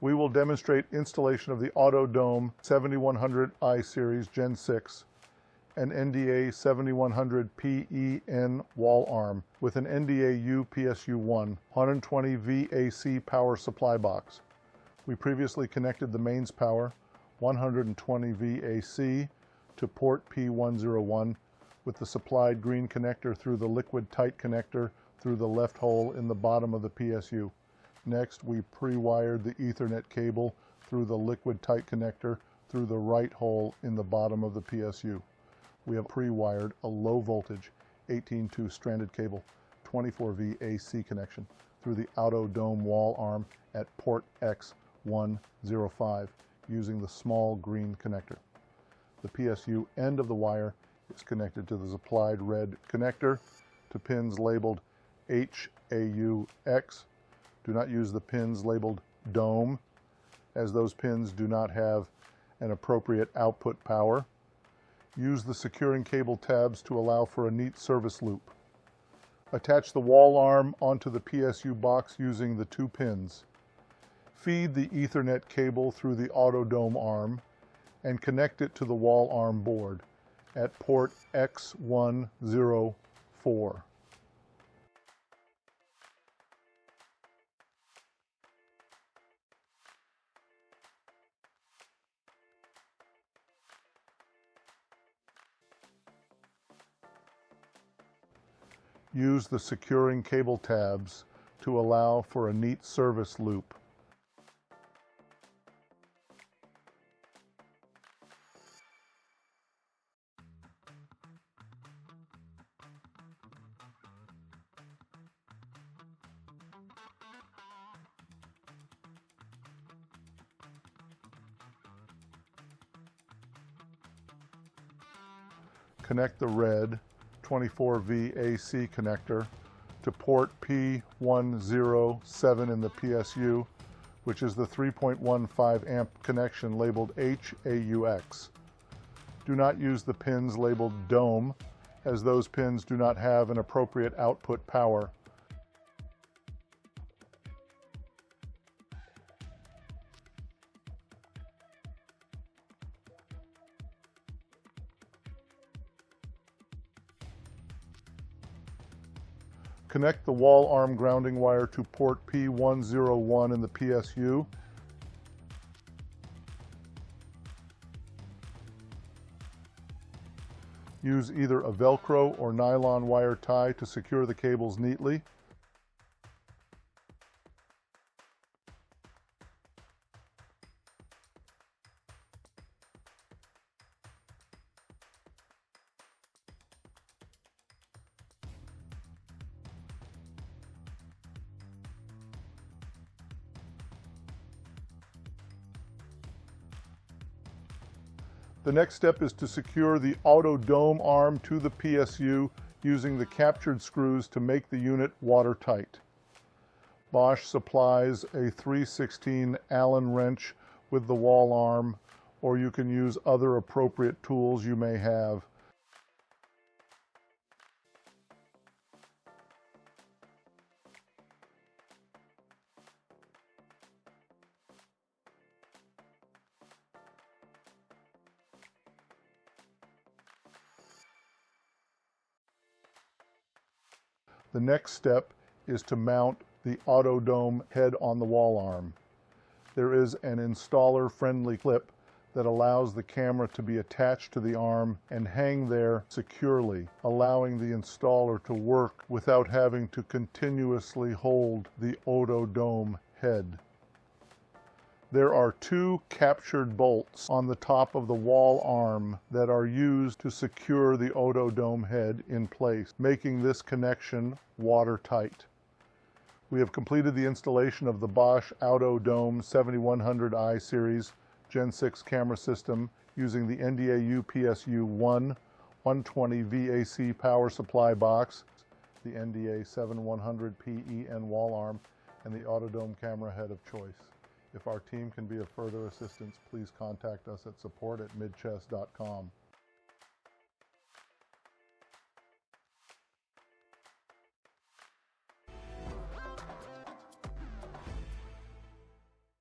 We will demonstrate installation of the AUTODOME 7100i series Gen 6 and NDA 7100 PEN wall arm with an NDA PSU1 120 VAC power supply box. We previously connected the mains power 120 VAC to port P101 with the supplied green connector through the liquid tight connector through the left hole in the bottom of the PSU. Next, we pre-wired the Ethernet cable through the liquid tight connector through the right hole in the bottom of the PSU. We have pre-wired a low voltage 18-2 stranded cable 24V AC connection through the AUTODOME wall arm at port X105 using the small green connector. The PSU end of the wire is connected to the supplied red connector to pins labeled HAUX. Do not use the pins labeled DOME, as those pins do not have an appropriate output power. Use the securing cable tabs to allow for a neat service loop. Attach the wall arm onto the PSU box using the 2 pins. Feed the Ethernet cable through the AUTODOME arm and connect it to the wall arm board at port X104. Use the securing cable tabs to allow for a neat service loop. Connect the red 24V AC connector to port P107 in the PSU, which is the 3.15 amp connection labeled HAUX. Do not use the pins labeled DOME, as those pins do not have an appropriate output power. Connect the wall arm grounding wire to port P101 in the PSU. Use either a Velcro or nylon wire tie to secure the cables neatly. The next step is to secure the AUTODOME arm to the PSU using the captured screws to make the unit watertight. Bosch supplies a 3/16 Allen wrench with the wall arm, or you can use other appropriate tools you may have. The next step is to mount the AUTODOME head on the wall arm. There is an installer-friendly clip that allows the camera to be attached to the arm and hang there securely, allowing the installer to work without having to continuously hold the AUTODOME head. There are 2 captured bolts on the top of the wall arm that are used to secure the AUTODOME head in place, making this connection watertight. We have completed the installation of the Bosch AUTODOME 7100i series Gen 6 camera system using the NDA PSU1 120 VAC power supply box, the NDA 7100 PEN wall arm, and the AUTODOME camera head of choice. If our team can be of further assistance, please contact us at support@midchest.com.